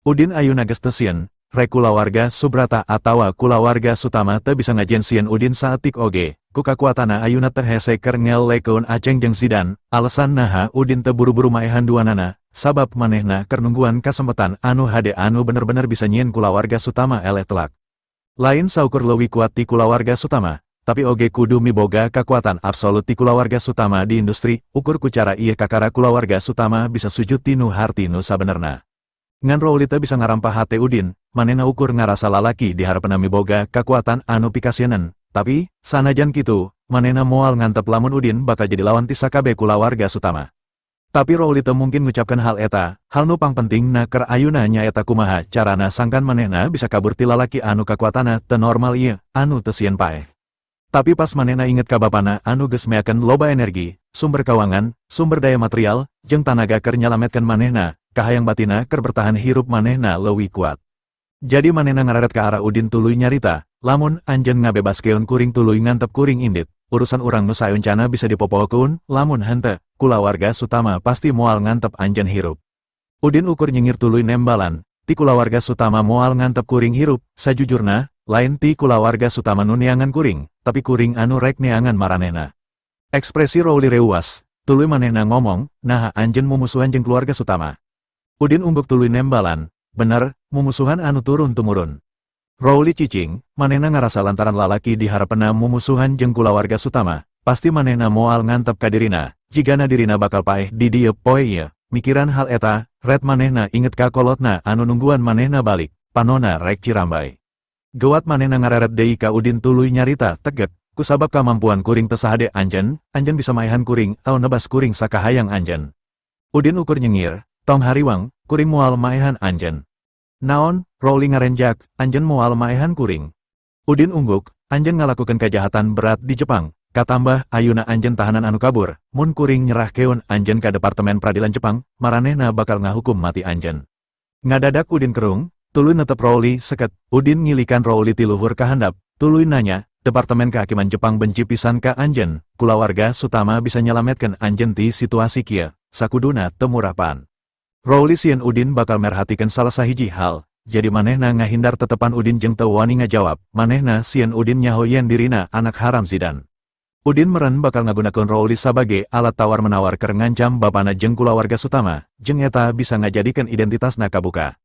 Udin ayeuna geus teu sieun, rek kulawarga Subrata atawa kulawarga Sutama teu bisa ngajieun sieun Udin saeutik oge, ku kakuatanna ayeuna teu hese keur ngelelekeun Aceng jeung Zidan, alesan naha Udin teu buru-buru maehan duanana, sabab manehna keur nungguan kasempetan anu hade anu bener-bener bisa nyieun kulawarga Sutama eleh telak. Lain saukur leuwih kuat ti kulawarga Sutama, tapi oge kudu miboga kakuatan absolut ti kulawarga Sutama di industri, ukur ku cara ieu kakara kulawarga Sutama bisa sujud ti nu harti nu sabenerna. Ngan Rowli teu bisa ngarampah hate Udin, manehna ukur ngarasa lalaki di harapeuna miboga kakuatan anu pikasieun, tapi sanajan kitu, manehna moal ngantep lamun Udin bakal jadi lawan ti sakabeh kulawarga Sutama. Tapi Rowli teu mungkin ngucapkeun hal eta, hal nu pangpentingna keur ayeuna nyaeta kumaha carana sangkan manehna bisa kabur ti lalaki anu kakuatanna teu normal ieu, anu teu sieun paeh. Tapi pas manehna inget ka bapana anu geus meakeun loba energi, sumber kawangan, sumber daya material, jeung tanaga keur nyalametkeun manehna, kahayang batina keur bertahan hirup manehna leuwih kuat. Jadi manehna ngararet ka arah Udin tuluy nyarita, lamun anjeun ngabebaskeun kuring tuluy ngantep kuring indit, urusan urang nu saeuncana bisa dipopohokeun, lamun henteu, kulawarga Sutama pasti moal ngantep anjeun hirup. Udin ukur nyengir tuluy nembalan, ti kulawarga Sutama moal ngantep kuring hirup, sajujurna, lain ti kulawarga Sutama nu neangan kuring, tapi kuring anu rek neangan maranehna. Ekspresi Rowli reuwas, tuluy manehna ngomong, naha anjeun mumusuhan jeung keluarga Sutama. Udin ungguk tuluy nembalan, bener, mumusuhan anu turun-tumurun. Rowli cicing, manehna ngarasa lantaran lalaki di harapeuna mumusuhan jeung kulawarga Sutama, pasti manehna moal ngantep ka dirina, jigana dirina bakal paeh di dieu poe ieu. Mikiran hal eta, red manehna inget ka kolotna anu nungguan manehna balik, panona rek Cirambai. Geuat manehna ngareret deui ka Udin tuluy nyarita teget, kusabab kamampuan kuring teu sahade anjeun bisa maehan kuring tau nebas kuring sakahayang anjeun. Udin ukur nyengir, tong hariwang, kuring moal maehan anjeun. Naon, Rowli ngarenjak, anjeun moal maehan kuring. Udin ungguk, anjeun ngalakukeun kajahatan berat di Jepang, katambah ayeuna anjeun tahanan anu kabur, mun kuring nyerahkeun anjeun ka Departemen Peradilan Jepang, maranehna bakal ngahukum mati anjeun. Ngadadak Udin kerung, tuluy netep Rowli seket, Udin ngilikan Rowli ti luhur kahandap, tuluy nanya, Departemen Kehakiman Jepang benci pisan ka anjeun, kulawarga Sutama bisa nyalametkeun anjeun ti situasi kieu, sakuduna teu murah pan. Rowli sieun Udin bakal merhatikeun salah sahiji hal, jadi manehna ngahindar tetepan Udin jeung teu wani ngajawab, manehna sieun Udin nyaho yen dirina anak haram Zidan. Udin meren bakal ngagunakeun Rowli sabage alat tawar-menawar keur ngancam bapana jeung kulawarga Sutama, jeung eta bisa ngajadikeun identitasna kabuka.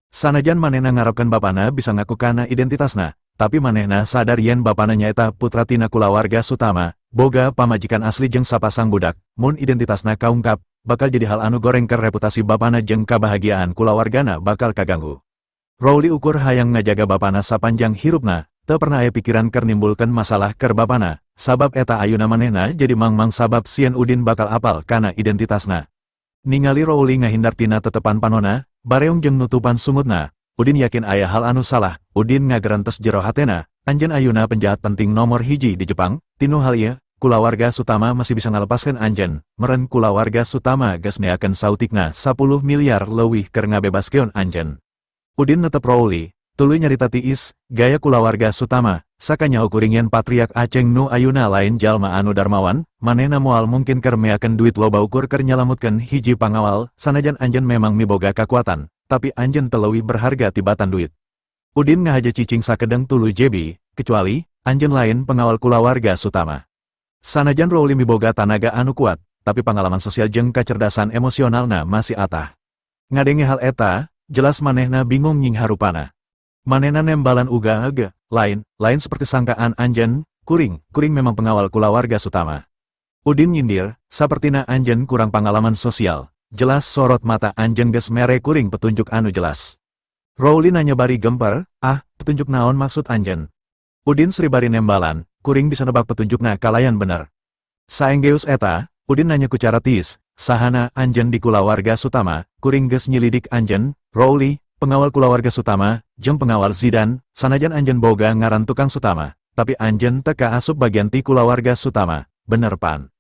Sanajan manehna ngarepkeun bapana bisa ngaku kana identitasna, tapi manehna sadar yen bapana nyaeta putra tina kulawarga Sutama, boga pamajikan asli jeung sapasang budak, mun identitasna kaungkap, bakal jadi hal anu goreng keur reputasi bapana jeung kabahagiaan kulawargana bakal kaganggu. Rowli ukur hayang ngajaga bapana sapanjang hirupna, teu pernah aya pikiran keur nimbulkeun masalah keur bapana, sabab eta ayeuna manehna jadi mangmang sabab sieun Udin bakal apal kana identitasna. Ningali Rowli ngahindar tina tetepan panona, bareong jeung nutupan sumutna, Udin yakin aya hal anu salah. Udin ngagerentes jero hatena, anjeun ayeuna penjahat penting nomor hiji di Jepang, tinu hal ieu, kulawarga Sutama masih bisa ngalepaskeun anjeun, meren kulawarga Sutama geus neakeun sautikna 10 miliar leuwih keur ngabebaskeun anjeun. Udin netep Rowli, tuluy nyarita tiis, gaya kulawarga Sutama, sakanyaho kuring yen Patriak Aceng nu ayeuna lain jalma anu darmawan, manehna moal mungkin keur meakeun duit loba ukur keur nyalamutkeun hiji pangawal, sanajan anjeun memang miboga kakuatan, tapi anjeun teu leuwih berharga tibatan duit. Udin ngahaja cicing sakedeng tuluy jebi, kecuali, anjeun lain pengawal kulawarga Sutama. Sanajan Rowli miboga tanaga anu kuat, tapi pengalaman sosial jeung kacerdasan emosionalna masih atah. Ngadenge hal eta, jelas manehna bingung nying harupana. Manehna nembalan uga-ege, lain seperti sangkaan anjeun, kuring memang pengawal kulawarga Sutama. Udin nyindir, sapertina anjeun kurang pengalaman sosial, jelas sorot mata anjeun geus mere kuring petunjuk anu jelas. Rowli nanya bari gemper, petunjuk naon maksud anjeun? Udin seribari nembalan, kuring bisa nebak petunjukna kalayan bener. Saenggeus eta, Udin nanya ku cara tiis, sahana anjeun di kulawarga Sutama, kuring geus nyilidik anjeun, Rowli, pengawal kulawarga Sutama, jeung pengawal Zidan, sanajan anjeun boga ngaran tukang Sutama, tapi anjeun teu kaasup bagian ti kulawarga Sutama, bener pan.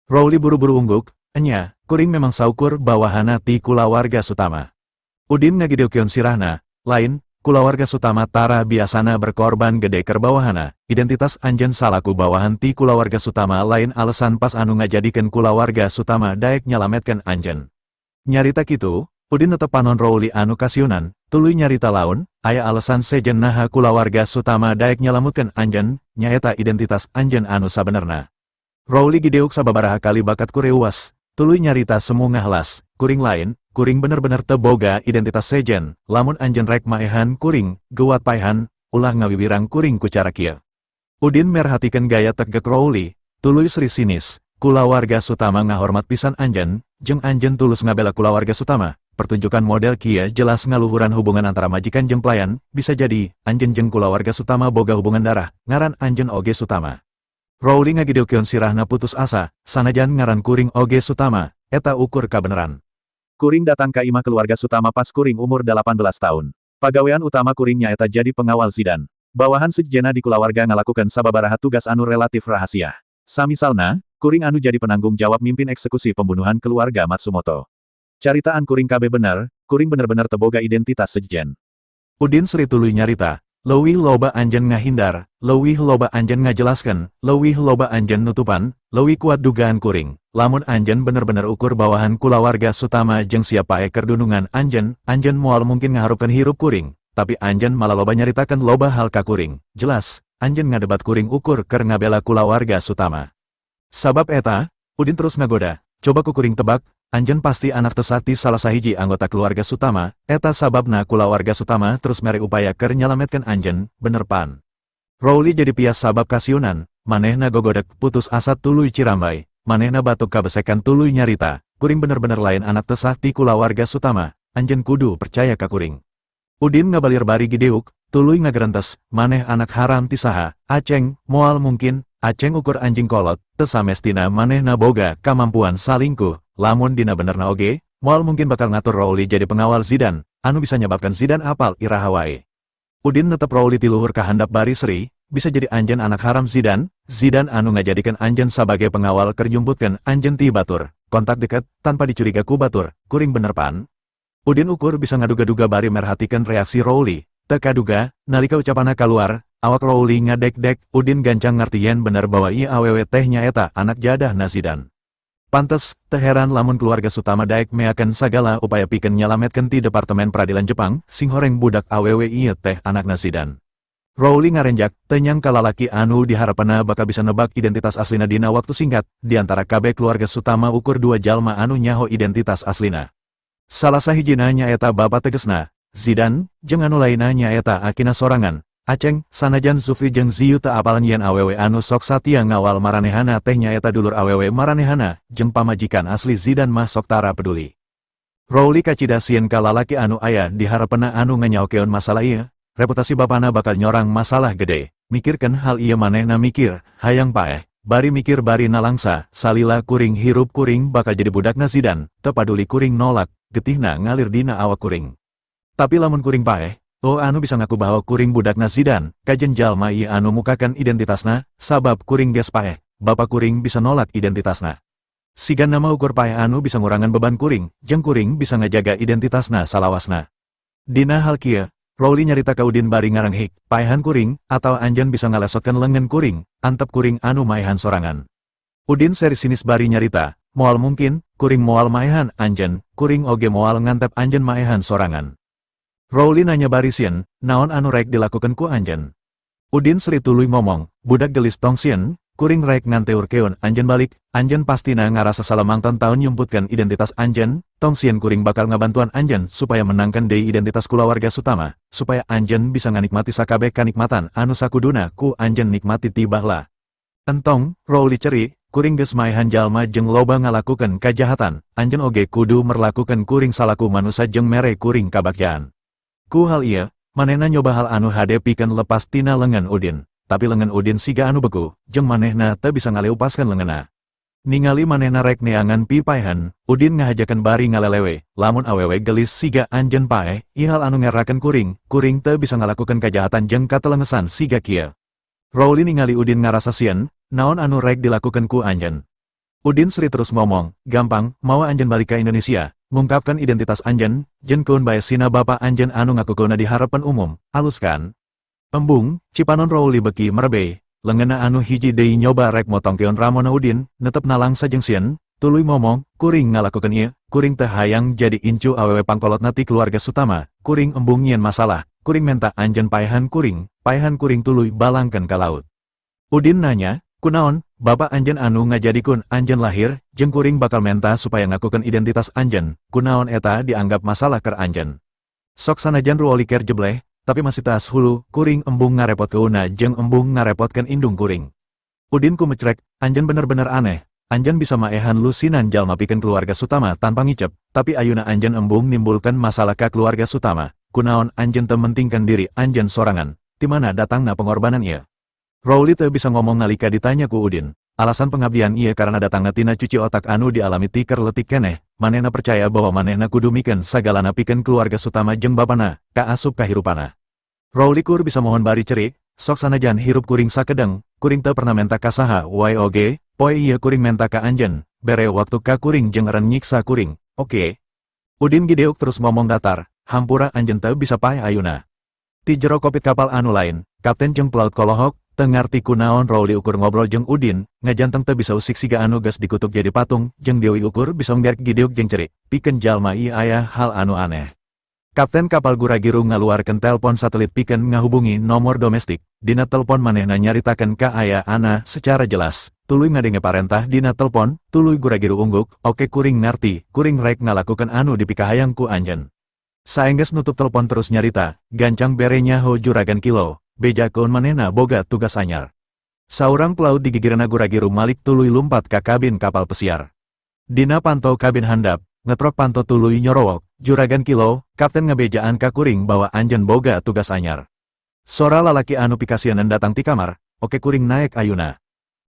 Rowli buru-buru ungguk, enya, kuring memang saukur bawahana ti kulawarga Sutama. Udin ngagideukkeun sirahna, lain, kulawarga Sutama tara biasana berkorban gede keur bawahana, identitas anjeun salaku bawahan ti kulawarga Sutama lain alasan pas anu ngajadikeun kulawarga Sutama daek nyalametkeun anjeun. Nyarita kitu, Udin netep panon Rowli anu kasiunan, tuluy nyarita laun, aya alasan sejen naha kulawarga Sutama daek nyalamutkeun anjeun, nyaeta identitas anjeun anu sabenerna. Rowli gideuk sababaraha kali bakat kureuwas, tuluy nyarita semu ngahlas, kuring lain, kuring bener-bener teu boga identitas sejen, lamun anjeun rek maehan kuring, geuwat paehan, ulah ngawiwirang kuring ku cara kieu. Udin merhatikeun gaya tegek Rowli, tuluy seri sinis, kulawarga Sutama ngahormat pisan anjeun, jeung anjeun tulus ngabela kulawarga Sutama. Pertunjukan model kieu jelas ngaluhuran hubungan antara majikan jeung pelayan, bisa jadi, anjeun jeung kulawarga Sutama boga hubungan darah, ngaran anjeun oge Sutama. Rowli ngagideukeun sirahna putus asa, sanajan ngaran kuring oge Sutama, eta ukur kabeneran. Kuring datang ka imah keluarga Sutama pas kuring umur 18 tahun. Pagawean utama kuring nyaeta jadi pengawal Zidan. Bawahan sejena di kulawarga ngalakukeun sababaraha tugas anu relatif rahasia. Samisalna, kuring anu jadi penanggung jawab mimpin eksekusi pembunuhan keluarga Matsumoto. Caritaan kuring kabe bener, kuring bener-bener teboga identitas sejen. Udin seri tuluy nyarita, leuwih loba anjeun ngahindar, leuwih loba anjeun ngajelaskeun, leuwih loba anjeun nutupan, leuwih kuat dugaan kuring. Lamun anjeun bener-bener ukur bawahan kulawarga Sutama jeung siapa keur dunungan anjeun moal mungkin ngaharupkeun hirup kuring, tapi anjeun malah loba nyaritakeun loba hal ka kuring. Jelas, anjeun ngadebat kuring ukur keur ngabela kulawarga Sutama. Sabab eta, Udin terus ngagoda, coba ku kuring tebak, anjeun pasti anak teu sakti salah sahiji anggota keluarga Sutama, eta sababna kulawarga Sutama terus mere upaya keur nyalametkeun anjeun, bener pan. Rowli jadi pias sabab kasiunan, manehna gogodek putus asa tuluy cirambai, manehna batuk kabesekan tuluy nyarita, kuring bener-bener lain anak teu sakti kulawarga Sutama, anjeun kudu percaya ka kuring. Udin ngabalir bari gideuk, tuluy ngagerentes, maneh anak haram ti saha, aceng, moal mungkin, aceng ukur anjing kolot, teu samestina manehna boga kamampuan salingkuh. Lamun dina benerna oge, moal mungkin bakal ngatur Rowli jadi pengawal Zidan, anu bisa nyababkan Zidan apal iraha wae. Udin netep Rowli ti luhur kahandap bari seri, bisa jadi anjeun anak haram Zidan, Zidan anu ngajadikeun anjeun sebagai pengawal keur nyumputkeun anjeun ti batur, kontak deket, tanpa dicuriga ku batur, kuring bener pan. Udin ukur bisa ngaduga-duga bari merhatikeun reaksi Rowli, teu kaduga, nalika ucapanna kaluar, awak Rowli ngadek-dek, Udin gancang ngarti yen bener bahwa ieu awewe teh nyaeta anak jadahna Zidan. Pantes, teu heran lamun keluarga Sutama daek meakeun sagala upaya pikeun nyalametkeun ti Departemen Peradilan Jepang, sing horeng budak awewe ieu teh anakna Zidan. Rowli ngarenjak, teu nyangka lalaki anu diharapna bakal bisa nebak identitas aslina dina waktu singkat, diantara kabeh keluarga Sutama ukur dua jalma anu nyaho identitas aslina. Salah sahijina nyaeta bapa tegesna, Zidan, jeung anu lainna nyaeta akina sorangan. Aceng, sanajan Zufri jeung Ziyu teu apalan yen awewe anu sok satia ngawal maranehana teh nyaeta dulur awewe maranehana, jeung pamajikan asli Zidan mah sok tara peduli. Rowli kacida sieun ka lalaki anu aya di hareupeuna anu nganyaokeun masalah ieu, reputasi bapana bakal nyorang masalah gede. Mikirkeun hal ieu manehna mikir, hayang paeh, bari mikir bari nalangsa, salila kuring hirup kuring bakal jadi budakna Zidan, teu paduli kuring nolak, getihna ngalir dina awak kuring. Tapi lamun kuring paeh, anu bisa ngaku bahwa kuring budakna Zidan, kajen jalma ieu anu mukakan identitasna, sabab kuring geus paeh, bapa kuring bisa nolak identitasna. Sigan nama ukur paeh anu bisa ngurangan beban kuring, jeung kuring bisa ngajaga identitasna salawasna. Dina hal kieu, Rowli nyarita ka Udin bari ngaranghik, paehan kuring, atau anjeun bisa ngalesotkeun leungeun kuring, antep kuring anu maehan sorangan. Udin seri sinis bari nyarita, moal mungkin, kuring moal maehan anjeun, kuring oge moal ngantep anjeun maehan sorangan. Rowli nanya bari sieun, naon anu rek dilakukeun ku anjeun. Udin seri tuluy ngomong, budak gelis tong sieun, kuring rek nganteurkeun anjeun balik, anjeun pastina ngarasa salemangton taun nyumputkeun identitas anjeun, tong sieun kuring bakal ngabantuan anjeun supaya menangkan deui identitas kulawarga Sutama, supaya anjeun bisa nganikmati sakabeh kanikmatan anu sakuduna ku anjeun nikmati ti baheula. Entong, Rowli ceri, kuring geus maehan jalma jeung loba ngalakukeun kajahatan, anjeun oge kudu merlakukeun kuring salaku manusa jeung mere kuring kabagyaan. Ku hal ieu, manehna nyoba hal anu hade pikeun lepas tina leungeun Udin, tapi leungeun Udin siga anu beku, jeung manehna teu bisa ngaleupaskeun leungeunna. Ningali manehna rek neangan pi paehan, Udin ngahajakeun bari ngalelewe, lamun awewe gelis siga anjeun paeh, ieu hal anu ngerakeun kuring teu bisa ngalakukeun kajahatan jeung katelengesan siga kieu. Rowli ningali Udin ngarasa sieun, naon anu rek dilakukeun ku anjeun. Udin seri terus ngomong, gampang, mawa anjeun balik ka Indonesia, ngungkapkan identitas anjeun, jeung keun bae sina bapa anjeun anu ngakukeunna di harapan umum, alus kan? Embung, cipanon Rowli beki merbe, leungeunna anu hiji deui nyoba rek motongkeun Ramona Udin, netep nalangsa jeung sieun, tuluy ngomong, kuring ngalakukeun ieu, kuring teu hayang jadi incu awewe pangkolotna ti keluarga Sutama, kuring embung nyieun masalah, kuring menta anjeun paehan kuring tuluy balangkeun ka laut. Udin nanya, kunaon, bapak anjeun anu ngajadikeun anjeun lahir, jeung kuring bakal menta supaya ngakukeun identitas anjeun, kunaon eta dianggap masalah keur anjeun. Sok sanajan ruoli keur jebleh, tapi masih tas hulu, kuring embung ngarepotkeunna jeung embung ngarepotkeun indung kuring. Udin ku mecrek, anjeun bener-bener aneh, anjeun bisa maehan lusinan jalma pikeun keluarga Sutama tanpa ngicep, tapi ayeuna anjeun embung nimbulkeun masalah ka keluarga Sutama, kunaon anjeun teu mentingkeun diri anjeun sorangan, ti mana datangna pengorbanan ieu. Rowli teu bisa ngomong nalika ditanya ku Udin, alasan pengabdian ieu karena datangna tina cuci otak anu dialami ti keur leutik keneh, manehna percaya bahwa manehna kudu mikeun sagalana pikeun keluarga Sutama jeung bapana, ka asup kahirupana. Rowli kur bisa mohon bari cerik, sok sanajan hirup kuring sakedeng, kuring teu pernah menta ka saha wae oge, poe ieu kuring menta ka anjeun, bere waktu ka kuring jeung eren nyiksa kuring, oke. Udin gideuk terus ngomong datar, hampura anjeun teu bisa paeh ayeuna. Ti jero kokpit kapal anu lain, kapten jeung pelaut kolohok, teu ngarti kunaon Rowli ukur ngobrol jeung Udin, ngajanteng teu bisa usik siga anu geus dikutuk jadi patung, jeung Dewi ukur bisa nggerek gideuk jeung cerik, pikeun jalma ieu aya hal anu aneh. Kapten kapal Guragiru ngaluarkeun telpon satelit pikeun ngahubungi nomor domestik, dina telpon manehna nyaritakeun kaayaanna secara jelas, tuluy ngadenge parentah dina telpon, tuluy Guragiru ungguk, oke kuring ngarti, kuring rek ngalakukeun anu dipikahayang ku anjeun. Saenggeus nutup telpon terus nyarita, gancang berenya ho juragan Kilo, bejakeun manehna boga tugas anyar. Saurang pelaut di gigireunna Guragiru Malik tuluy lumpat ka kabin kapal pesiar. Dina pantau kabin handap, ngetrok panto tuluy nyorowok, juragan Kilo, kapten ngabejaan ka kuring bahwa anjeun boga tugas anyar. Sora lalaki anu pikasieun datang ti kamar, oke kuring naek ayuna.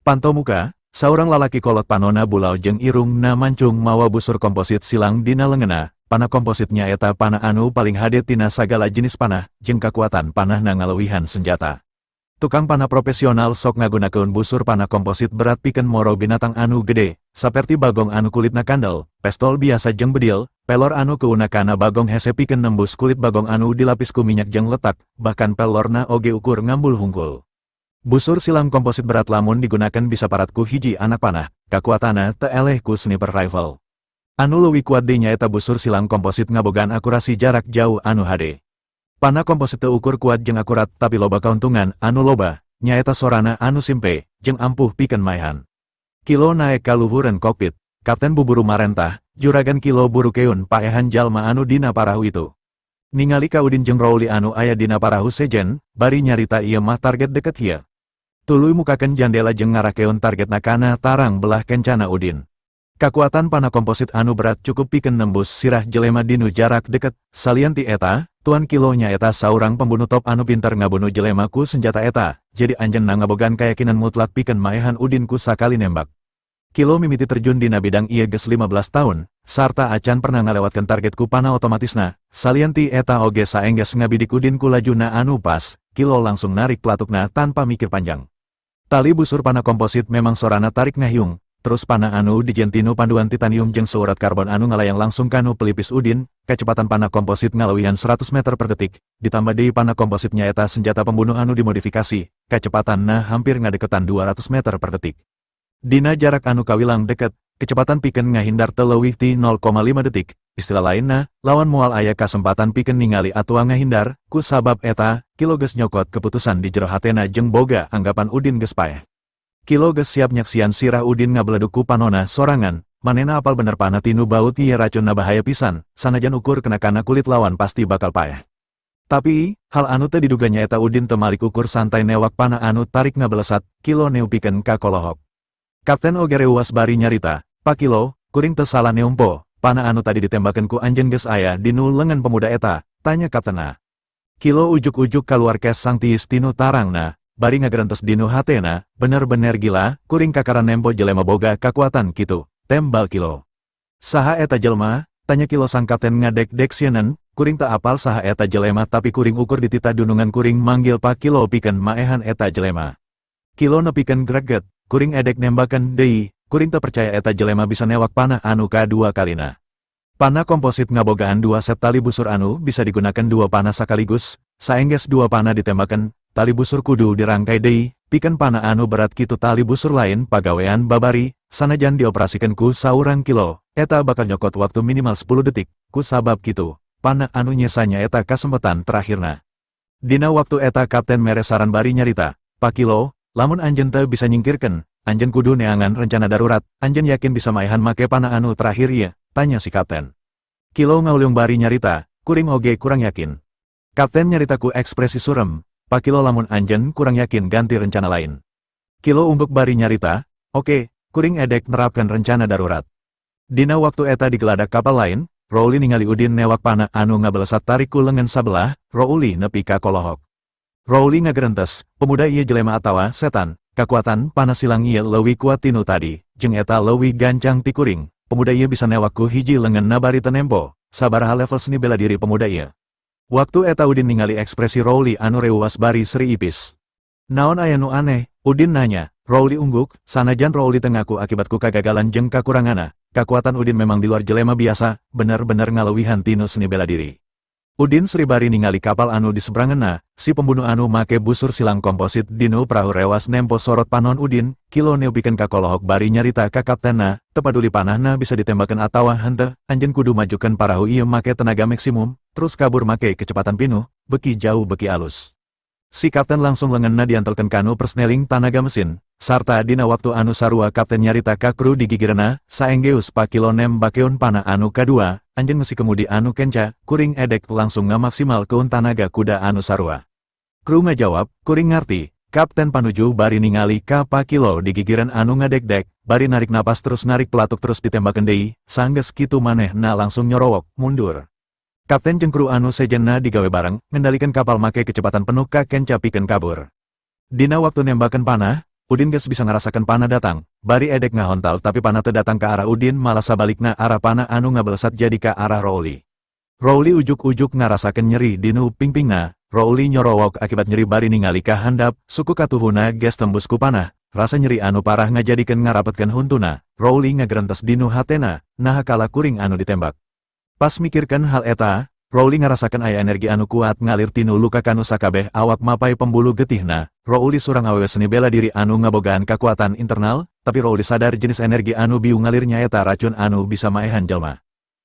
Panto muka, saurang lalaki kolot panona bulau jeung irungna mancung mawa busur komposit silang dina leungeunna. Panah kompositnya eta panah anu paling hade tina sagala jenis panah, jeung kakuatan panahna ngaleuwihan senjata. Tukang panah profesional sok ngagunakeun busur panah komposit berat pikeun moro binatang anu gede, saperti bagong anu kulitna kandel, pestol biasa jeung bedil, pelor anu keunakana bagong hese pikeun nembus kulit bagong anu dilapis ku minyak jeung letak, bahkan pelorna oge ukur ngambul hungkul. Busur silang komposit berat lamun digunakeun bisa parat ku hiji anak panah, kakuatanna teu eleh ku sniper rifle. Anu leuwih kuat deui nyaeta busur silang komposit ngabogaan akurasi jarak jauh anu hade. Panah komposit teu ukur kuat jeung akurat tapi loba kauntungan anu loba, nyaeta sorana anu simpe, jeung ampuh pikeun maehan. Kilo naek ka luhureun kokpit, kapten buburu marentah, juragan Kilo buru keun paehan jalma anu dina parahu itu. Ningali ka Udin jeung Rowli anu aya dina parahu sejen, bari nyarita ieu mah target deket hieu. Tuluy mukakeun jandela jeung ngarakeun targetna kana tarang belah kencana Udin. Kakuatan panah komposit anu berat cukup pikeun nembus sirah jelema dinu jarak deket, salian ti eta, Tuan Kilo nyaeta saurang pembunuh top anu pinter ngabunuh jelema ku senjata eta, jadi anjeunna ngabogaan kayakinan mutlak pikeun maehan Udin ku sakali nembak. Kilo mimiti terjun dina bidang ieu geus 15 tahun, sarta acan pernah ngalewatkeun target ku panah otomatisna, salian ti eta oge saenggeus ngabidik Udin ku lajuna anu pas, Kilo langsung narik pelatukna tanpa mikir panjang. Tali busur panah komposit memang sorana tarik ngahyung. Terus panah anu dijentinu panduan titanium jeung seurat karbon anu ngalayang langsung kanu pelipis Udin, kecepatan panah komposit ngalawihan 100 meter per detik, ditambah deui panah komposit nyaeta senjata pembunuh anu dimodifikasi, kecepatanna hampir ngadeketan 200 meter per detik. Dina jarak anu kawilang deket, kecepatan pikeun ngahindar teu leuwih ti 0,5 detik, istilah lainna, lawan moal aya kasempatan pikeun ningali atua ngahindar, ku sabab eta, Kilo geus nyokot keputusan di jero hatena jeung boga anggapan Udin geus paeh. Kilo geus siap nyaksian sirah Udin ngabeleduk ku panona sorangan, manehna apal bener panah tinu baut ieu racunna bahaya pisan, sanajan ukur kenakana kulit lawan pasti bakal paeh. Tapi, hal anu teu diduga nyaeta Udin teu malik ukur santai newak panah anu tarik ngabelesat, Kilo neupikeun ka kolohok. Kapten oge reuwas bari nyarita, "Pak Kilo, kuring teu salah neumpo, panah anu tadi ditembakeun ku anjeun geus aya dinu leungeun pemuda eta," tanya kaptenna. Kilo ujuk-ujuk kaluar kes sang tiis tinu tarangna. Bari ngagerentes dinu hatena, bener-bener gila, kuring kakaran nempo jelema boga kakuatan kitu, tembal Kilo. Saha eta jelema? Tanya Kilo sang kapten ngadek-dek sieun, kuring tak apal saha eta jelema tapi kuring ukur di tita dunungan kuring manggil Pak Kilo pikeun maehan eta jelema. Kilo nepikeun greget, kuring edek nembakeun deui, kuring tak percaya eta jelema bisa newak panah anu kadua kalina. Panah komposit ngabogaan 2 set tali busur anu bisa digunakan 2 panah sakaligus, saenggeus 2 panah ditembakeun. Tali busur kudu dirangkai deui, Pikan pana anu berat kitu tali busur lain pagawean babari, sanajan dioperasikan ku saurang kilo, eta bakal nyokot waktu minimal 10 detik, ku sabab kitu, pana anu nyesanya eta kesempatan terakhirna. Dina waktu eta Kapten mere saran bari nyarita, Pak Kilo, lamun anjen teu bisa nyingkirkan, anjen kudu neangan rencana darurat, anjen yakin bisa maehan make pana anu terakhir ieu, tanya si Kapten. Kilo ngauliung bari nyarita, kuring oge kurang yakin. Kapten nyaritaku ekspresi surem, Pak Kilo lamun anjen kurang yakin ganti rencana lain. Kilo ungguk bari nyarita, oke, kuring edek nerapkan rencana darurat. Dina waktu eta di geladak kapal lain, Rowli ningali Udin newak pana anu ngabelesat tarik ku lengan sabelah, Rowli nepi ka kolohok. Rowli ngagerentes, pemuda ieu jelema atawa setan, kakuatan pana silang ieu leuwih kuat tinu tadi, jeung eta leuwih gancang ti kuring, pemuda ieu bisa newak ku hiji lengan nabari tenempo, sabaraha level seni bela diri pemuda ieu. Waktu eta Udin ningali ekspresi Rowli anu reuwas bari seri ipis. Naon aya nu aneh? Udin nanya. Rowli ungguk, sanajan Rowli teu ngaku akibat ku kagagalan jeung kakurangana. Kakuatan Udin memang di luar jelema biasa, bener-bener ngalewihan tinu seni bela diri. Udin seri bari ningali kapal anu di seberangeunna, si pembunuh anu make busur silang komposit dinu perahu rewas nempo sorot panon Udin, Kilo neupikeun ka kolohok bari nyarita ka kaptenna, teu paduli panahna bisa ditembakeun atawa henteu, anjeun kudu majukeun parahu ieu make tenaga maksimum, terus kabur make kecepatan pinuh, beki jauh beki alus. Si kapten langsung lenganna diantelkeun kanu persneling tanaga mesin, sarta dina waktu anu sarua kapten nyarita ka kru di gigireunna, saenggeus Pak Kilo nembakeun pana anu kadua, anjeun mesi kemudi anu kenca, kuring edek langsung ngamaksimal keun tanaga kuda anu sarua. Kru ngajawab, kuring ngarti, kapten panuju bari ningali ka Pak Kilo di gigireun anu ngadek-dek, bari narik napas terus narik pelatuk terus ditembakeun deui, sanggeus kitu manehna langsung nyorowok, mundur. Kapten jeung kru anu sejenna digawe bareng, ngendalikan kapal make kecepatan penuh ka kenca pikeun kabur. Dina waktu nembakeun panah, Udin geus bisa ngarasakeun panah datang, bari edek ngahontal tapi panah teu datang ke arah Udin malah sabalikna arah panah anu ngabelesat jadi ka arah Rowli. Rowli ujuk-ujuk ngarasakeun nyeri dinu pingpingna, Rowli nyorowok akibat nyeri bari ningali ka handap, suku katuhuna geus tembus ku panah, rasa nyeri anu parah ngajadikeun ngarapetkeun huntuna, Rowli ngagerentes dinu hatena, naha kala kuring anu ditembak. Pas mikirkan hal eta, Rowli ngarasakan aya energi anu kuat ngalir tinu luka kanu sakabeh awak mapai pembuluh getihna. Rowli surang awewe seni bela diri anu ngabogaan kekuatan internal, tapi Rowli sadar jenis energi anu biu ngalirnya eta racun anu bisa maehan jelma.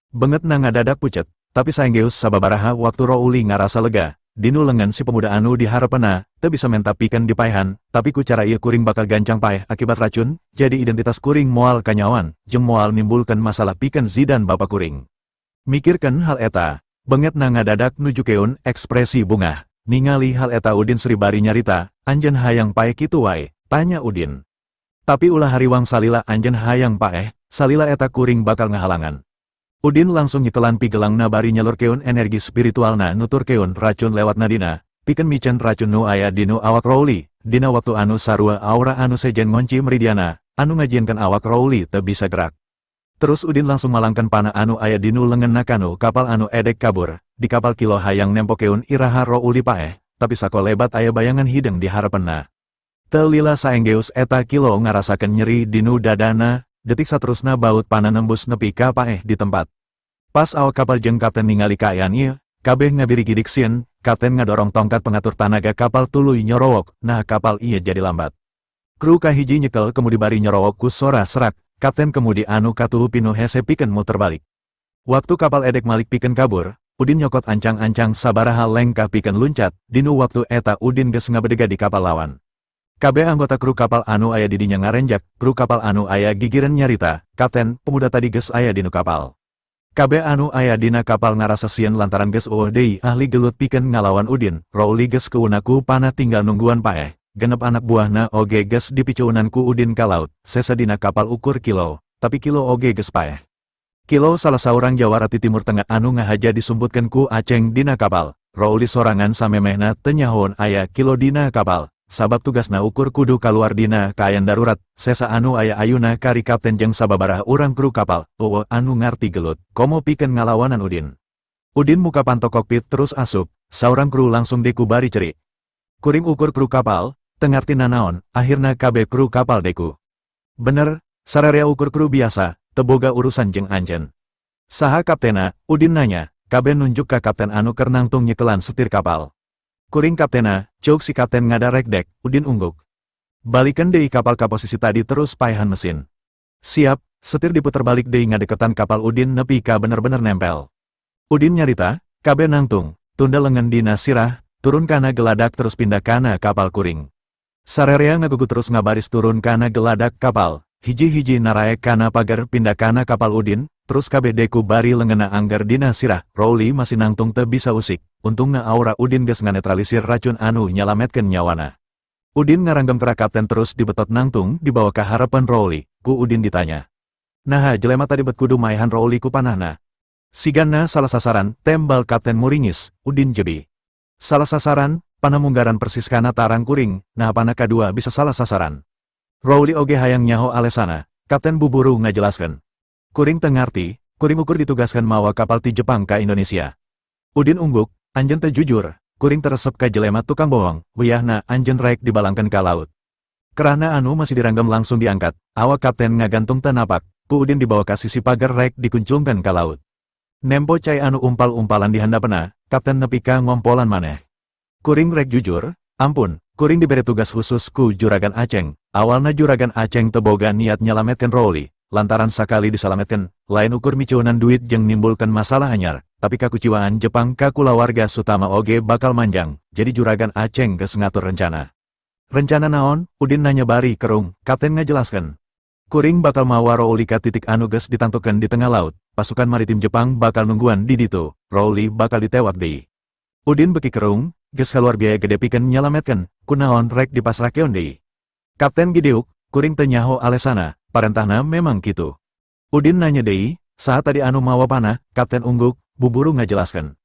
Benget na ngadadak pucet, tapi saenggeus sababaraha waktu Rowli ngarasa lega, dinu lengan si pemuda anu diharepena, teu bisa menta pikeun dipaehan, tapi ku cara ieu kuring bakal gancang paeh akibat racun, jadi identitas kuring moal kanyawan, jeung moal nimbulkeun masalah pikeun Zidan bapa kuring. Mikirkan hal eta, benget na ngadadak nujukeun ekspresi bungah. Ningali hal eta Udin seri bari nyarita, anjeun hayang paeh kitu wae, tanya Udin. Tapi ulah hariwang salila anjeun hayang paeh, salila eta kuring bakal ngahalangan. Udin langsung nyitelan pigelangna bari nyalurkeun energi spiritualna nuturkeun racun lewat nadina, pikeun micen racun nu aya dinu awak Rowli, dina waktu anu sarua aura anu sejen ngonci meridiana, anu ngajieunkeun awak Rowli teu bisa gerak. Terus Udin langsung malangkan panah anu aya dinu lengan kanu kapal anu edek kabur, di kapal Kilo hayang nempokeun iraha Rowli paeh, tapi sako lebat aya bayangan hideng di harapenna. Teu lila saenggeus eta Kilo ngarasakeun nyeri dinu dadana, detik saterusna baut panah nembus nepi ka paeh di tempat. Pas awak kapal jeung kapten ningali kaayaan ieu, kabeh ngabiri gidik sieun, kapten ngadorong tongkat pengatur tanaga kapal tuluy nyorowok, nah kapal ieu jadi lambat. Kru kahiji nyekel kemudi bari nyorowok ku sora serak. Kapten kemudi anu katuhu pinuh hese pikeun muter balik. Waktu kapal edek malik pikeun kabur, Udin nyokot ancang-ancang sabaraha lengkah pikeun luncat, dinu waktu eta Udin geus ngabedega di kapal lawan. Kabeh anggota kru kapal anu aya di dinya ngarenjak, kru kapal anu aya gigireun nyarita, kapten, pemuda tadi geus aya dinu kapal. Kabeh anu aya dina kapal ngarasa sieun lantaran geus eueuh deui ahli gelut pikeun ngalawan Udin, Rowli geus keunaku panah tinggal nungguan paeh. Genep anak buahna oge geus dipicuunan ku Udin ka laut, sesa dina kapal ukur Kilo, tapi Kilo oge geus paeh. Kilo salah saurang jawara ti Timur Tengah anu ngahaja disumputkeun ku Aceng dina kapal, Rowli sorangan samemehna teu nyahoon aya Kilo dina kapal, sabab tugasna ukur kudu kaluar dina kaayaan darurat, sesa anu aya ayuna kari kapten jeung sababaraha urang kru kapal, anu ngarti gelut, komo pikeun ngalawanan Udin. Udin muka panto kokpit terus asup, saurang kru langsung deku bari cerik. Kuring ukur kru kapal, tengarti nanaon, akhirna kabeh kru kapal deku. Bener, sararea ukur kru biasa, teboga urusan jeung anjeun. Saha kaptena, Udin nanya, kabeh nunjuk ka kapten anu keur nangtung nyekelan setir kapal. Kuring kaptena, ceuk si kapten ngadarek dek, Udin ungguk. Balikan deui kapal ka posisi tadi terus paehan mesin. Siap, setir diputer balik deui ngadeketan kapal Udin nepi ka bener-bener nempel. Udin nyarita, kabe nangtung, tunda lengan dina sirah, turun kana geladak terus pindah kana kapal kuring. Sarerea ngagugu terus ngabaris turun kana geladak kapal, hiji-hiji naraek kana pagar pindah kana kapal Udin, terus kabe deku bari lengena anggar dina sirah, Rowli masih nangtung teu bisa usik, untungna aura Udin geus nganetralisir racun anu nyalametkeun nyawana. Udin ngaranggem kera kapten terus dibetot nangtung dibawa ke harapan Rowli, ku Udin ditanya. Naha jelema tadi bet kudu maehan Rowli ku panahna. Siganna salah sasaran, tembal kapten muringis, Udin jebi. Salah sasaran, panah munggaran persis kana tarang kuring, nah panah kadua bisa salah sasaran. Rowli oge hayang nyaho alesana, kapten buburu ngajelaskeun. Kuring teu ngarti, kuring ukur ditugaskan mawa kapal ti Jepang ka Indonesia. Udin ungguk, anjeun teu jujur, kuring teresep ka jelema tukang bohong, wiyahna anjeun rek dibalangkeun ka laut. Kerana anu masih diranggem langsung diangkat, awak kapten ngagantung teu napak, ku Udin dibawa ka sisi pagar rek dikuncungkeun ka laut. Nempo cai anu umpal-umpalan di handapna, kapten nepi ka ngompolan maneh. Kuring rek jujur, ampun, kuring diberi tugas khusus ku Juragan Aceng, awalna Juragan Aceng teu boga niat nyalametkeun Rowli. Lantaran sakali disalametkeun, lain ukur micuunan duit jeung nimbulkeun masalah anyar, tapi kakuciwaan Jepang ka kulawarga Sutama oge bakal manjang, jadi Juragan Aceng geus ngatur rencana. Rencana naon? Udin nanya bari kerung, kapten ngajelaskeun. Kuring bakal mawa Rowli ka titik anu geus ditangtukeun di tengah laut, pasukan maritim Jepang bakal nungguan di ditu, Rowli bakal ditewak deui. Udin beki kerung, geus kaluar biaya gede pikeun nyalametkeun, kunaon rek dipasrahkeun deui. Kapten gideuk, kuring teu nyaho alesana. Parentahna memang kitu. Udin nanya deui, saat tadi anu mawa panah, kapten ungguk, buburu ngajelaskeun.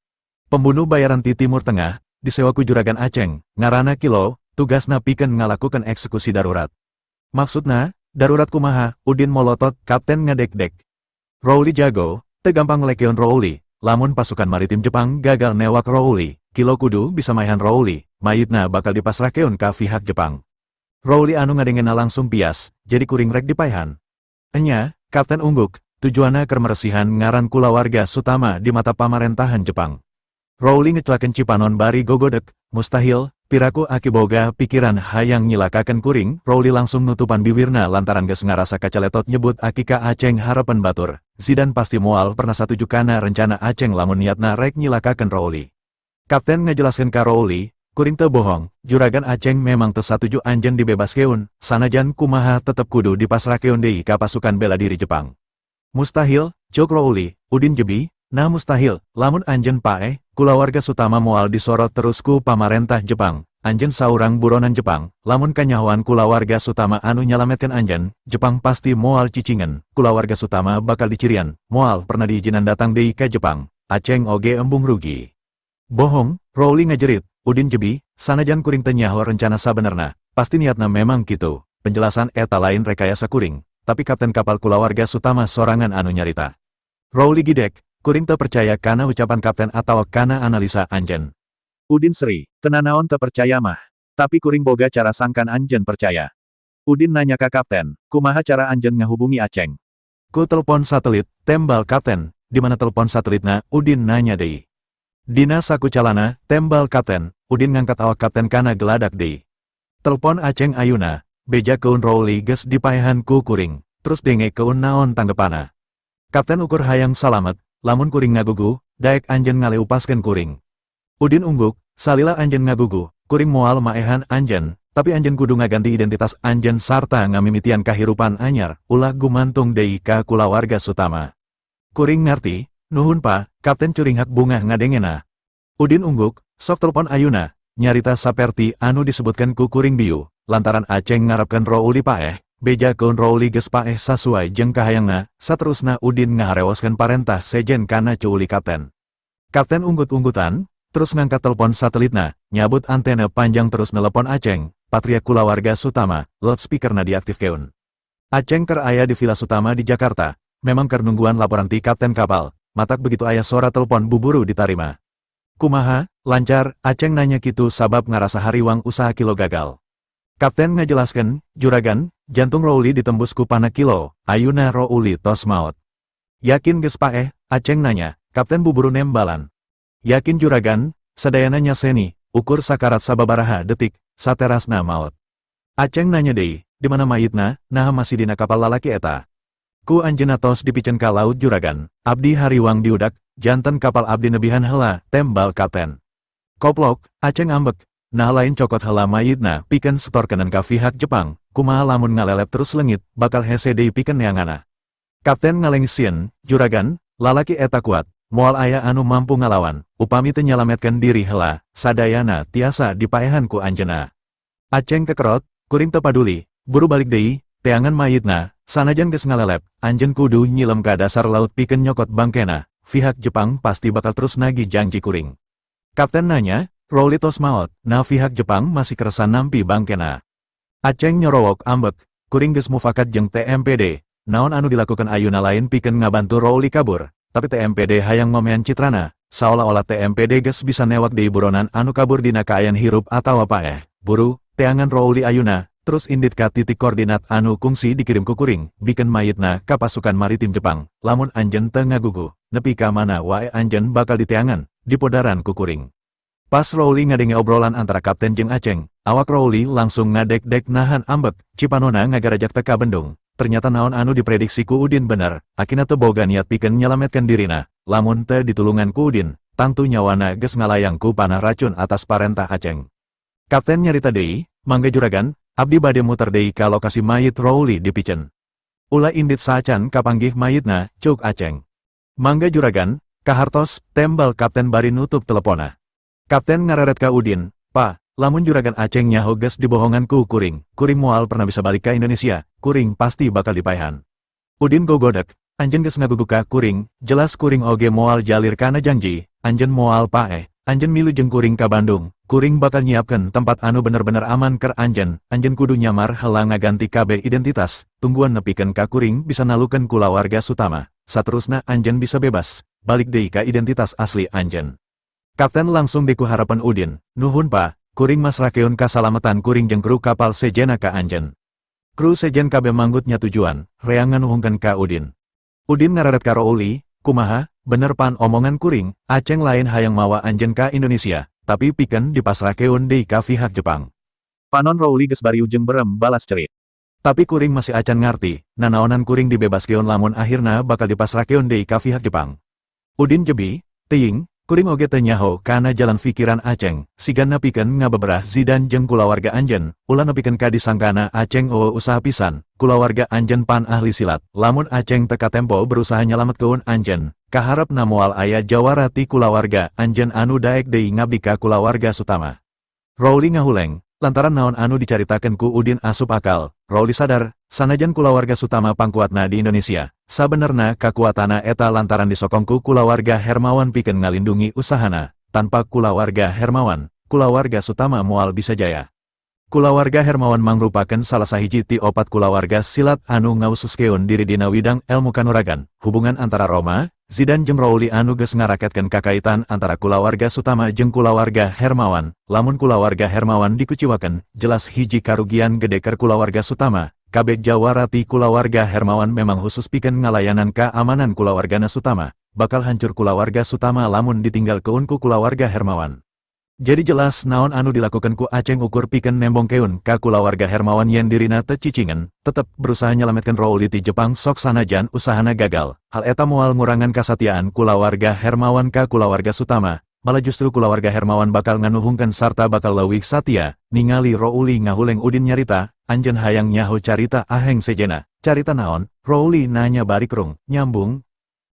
Pembunuh bayaran ti Timur Tengah, disewa ku Juragan Aceng, ngaranna Kilo, tugasna pikeun ngalakukeun eksekusi darurat. Maksudna, darurat kumaha? Udin molotot, kapten ngadek-dek. Rowli jago, teu gampang ngelekeun Rowli, lamun pasukan maritim Jepang gagal newak Rowli, Kilo kudu bisa maehan Rowli, mayitna bakal dipasrahkeun ka pihak Jepang. Rowli anu ngadengena langsung pias, jadi kuring rek dipaehan. Enya, kapten ungguk, tujuanna keur meresihan ngaran kulawarga Sutama di mata pamarentahan Jepang. Rowli ngecelakeun Cipanon bari gogodek, mustahil, piraku aki boga pikiran hayang nyilakakeun kuring, Rowli langsung nutupan bibirna lantaran geus ngarasa kacaletot nyebut aki ka Aceng harapan batur. Zidan pasti moal pernah satuju kana rencana Aceng lamun niatna rek nyilakakeun Rowli. Kapten ngajelaskeun ka Rowli, kuring teu bohong, Juragan Aceng memang teu satuju anjeun dibebaskeun, sanajan kumaha tetep kudu dipasrahkeun deui ka pasukan bela diri Jepang. Mustahil, cuk Rowli, Udin jebi, nah mustahil, lamun anjeun paeh, kulawarga Sutama moal disorot terus ku pamarentah Jepang, anjeun saurang buronan Jepang, lamun kanyahoan kulawarga Sutama anu nyalametkeun anjeun, Jepang pasti moal cicingan, kulawarga Sutama bakal dicirian, moal pernah diizinan datang deui ka Jepang, Aceng oge embung rugi. Bohong, Rowli ngajerit. Udin jebi, sanajan kuring teu nyaho rencana sabenerna, pasti niatna memang kitu. Penjelasan eta lain rekayasa kuring, tapi kapten kapal kulawarga Sutama sorangan anu nyarita. Rowli gidek, kuring teu percaya kana ucapan kapten atawa kana analisa anjeun. Udin seri, tenanaon teu percaya mah. Tapi kuring boga cara sangkan anjeun percaya. Udin nanya ka kapten, kumaha cara anjeun ngahubungi Aceng? Ku telepon satelit, tembal kapten, di mana telepon satelitna? Udin nanya deui. Dina saku calana, tembal kapten, Udin ngangkat awak kapten kana geladak deui. Telepon Aceng ayeuna, beja keun Rowli geus dipaehan ku kuring, terus denge keun naon tanggepana. Kapten ukur hayang salamet, lamun kuring ngagugu, daek anjeun ngaleupaskeun kuring. Udin ungguk, salila anjeun ngagugu, kuring moal maehan anjeun, tapi anjeun kudu ngaganti identitas anjeun sarta ngamimitian kahirupan anyar, ulah gumantung deui ka kulawarga Sutama. Kuring ngarti. Nuhun pa, kapten curinghak bunga ngadengena. Udin ungguk, sok telepon ayeuna, nyarita saperti anu disebutkan ku kuring biu, lantaran Aceng ngarepkeun Rowli paeh, beja keun Rowli geus paeh sasuai jeung kahayangna, saterusna Udin ngaharewoskeun parentah sejen kana cuuli kapten. Kapten unggut-unggutan, terus ngangkat telepon satelitna, nyabut antena panjang terus nelepon Aceng, patria kulawarga Sutama, loudspeakerna diaktifkeun. Aceng keur aya di Villa Sutama di Jakarta, memang keur nungguan laporan ti kapten kapal. Matak begitu aya sora telepon buburu ditarima. Kumaha, lancar, Aceng nanya kitu sabab ngarasa hariwang usaha Kilo gagal. Kapten ngajelaskeun, Juragan, jantung Rowli ditembus ku panah Kilo, ayeuna Rowli tos maot. Yakin geus paeh? Aceng nanya, kapten buburu nembalan. Yakin Juragan, sadayana nyaseni, ukur sakarat sababaraha detik, saterasna maot. Aceng nanya deui, di mana mayitna, nah masih dina kapal lalaki eta. Ku anjeunna tos dipicen ka laut juragan, abdi hariwang diudak, janten kapal abdi nebihan heula, tembal kapten. Koplok, Aceng ambek, nah lain cokot heula mayitna, pikeun setorkeun ka pihak Jepang, kumaha lamun ngalelep terus leungit, bakal hese deui pikeun neanganna. Kapten ngalengseun, juragan, lalaki eta kuat, moal aya anu mampu ngalawan, upami teu nyalametkeun diri heula, sadayana tiasa dipaehan ku anjeunna. Aceng kekerot, kuring teu paduli, buru balik deui, teangan mayitna, sanajan geus ngalelep, anjeun kudu nyilem ka dasar laut pikeun nyokot bangkena, pihak Jepang pasti bakal terus nagih janji kuring. Kapten nanya, Rowli tos maot, nah pihak Jepang masih keresan nampi bangkena. Aceng nyorowok ambek, kuring geus mufakat jeung TMPD, naon anu dilakukan ayeuna lain pikeun ngabantu Rowli kabur, tapi TMPD hayang ngomean citrana, saolah-olah TMPD geus bisa newak deui buronan anu kabur dina kaayan hirup atawa paeh. Buru, teangan Rowli ayeuna, terus indit ka titik koordinat anu kungsi dikirim ku kuring, bikeun mayitna ka pasukan maritim Jepang, lamun anjeun teu ngagugu, nepi ka mana wae anjeun bakal diteangan, dipodaran ku kuring. Pas Rowli ngadenge obrolan antara kapten jeung Aceng, awak Rowli langsung ngadek-dek nahan ambek, cipanona ngagarajak teka bendung. Ternyata naon anu diprediksi ku Udin bener, akina teu boga niat pikeun nyelametkeun dirina, lamun teu ditulungan ku Udin, tangtu nyawana geus ngalayang ku panah racun atas parentah Aceng. Kapten nyarita deui, mangga juragan, abdi bade muter deui ka lokasi mayit Rowli dipicen. Ulah indit saacan kapanggih mayitna, cuk Aceng. Mangga juragan, kahartos, tembal kapten bari nutup telepona. Kapten ngareret ka Udin, "Pa, lamun juragan Aceng nyaho geus dibohongan ku kuring moal pernah bisa balik ka Indonesia, kuring pasti bakal dipaehan." Udin gogodek, anjeun geus ngaguguk ka kuring, jelas kuring oge moal jalir kana janji, anjeun moal paeh, anjeun milu jeung kuring ka Bandung, kuring bakal nyiapkeun tempat anu bener-bener aman keur anjeun kudu nyamar heula ngaganti kabeh identitas, tungguan nepikeun ka kuring bisa nalukeun kulawarga Sutama, saterusna anjeun bisa bebas, balik deui ka identitas asli anjeun. Kapten langsung deku harapan Udin, "Nuhun pa, kuring masrakeun kasalamatan kuring jeung kru kapal sejena ka anjeun." Kru sejen kabeh manggut nya tujuan, reang nganuhungkeun ka Udin. Udin ngararet ka Rowli, "Kumaha, bener pan omongan kuring, Aceng lain hayang mawa anjeun ka Indonesia, tapi pikeun dipasrakeun deui ka pihak Jepang." Panon Rowli geus bari ujung berem balas cerit. Tapi kuring masih acan ngarti, nanaonan kuring dibebaskeun lamun akhirna bakal dipasrakeun deui ka pihak Jepang. Udin jebi, "Teuing, kuring oge teu nyaho kana jalan pikiran Aceng, sigan nepikeun ngabeberah Zidan jeung kulawarga anjeun, ulah nepikeun ka disangkana Aceng eueuh usaha pisan, kulawarga anjeun pan ahli silat, lamun Aceng teka tempo berusaha nyalametkeun anjeun, kaharepna moal aya jawara ti kulawarga anjeun anu daek deui ngabdi ka kulawarga Sutama." Rowli ngahuleng, lantaran naon anu dicaritakeun ku Udin asup akal. Rowli sadar, sanajan kulawarga Sutama pangkuatna di Indonesia, sabenerna kakuatana eta lantaran disokong ku kulawarga Hermawan pikeun ngalindungi usahana, tanpa kulawarga Hermawan, kulawarga Sutama moal bisa jaya. Kulawarga Hermawan mangrupakeun salah sahiji ti opat kulawarga silat anu ngaususkeun diri dina widang elmu kanuragan, hubungan antara Roma, Zidan jeung Rowli anu geus ngaraketkeun kakaitan antara kulawarga Sutama jeung kulawarga Hermawan, lamun kulawarga Hermawan dikuciwakeun, jelas hiji karugian gede keur kulawarga Sutama. Kabeh jawara ti kulawarga Hermawan memang khusus pikeun ngalayanan keamanan kulawargana Sutama, bakal hancur kulawarga Sutama lamun ditinggalkeun ku kulawarga Hermawan. Jadi jelas naon anu dilakukan ku Aceng ukur pikeun nembongkeun ka kulawarga Hermawan yen dirina teu cicingan, tetep berusaha nyelametkeun Rowli ti Jepang sok sanajan usahana gagal. Hal eta moal ngurangan kasatiaan kulawarga Hermawan ka kulawarga Sutama, malah justru kulawarga Hermawan bakal nganuhungkeun sarta bakal leuwih satia. Ningali Rowli ngahuleng Udin nyarita, anjeun hayang nyaho carita aheng sejena. Carita naon? Rowli nanya bari krung, nyambung,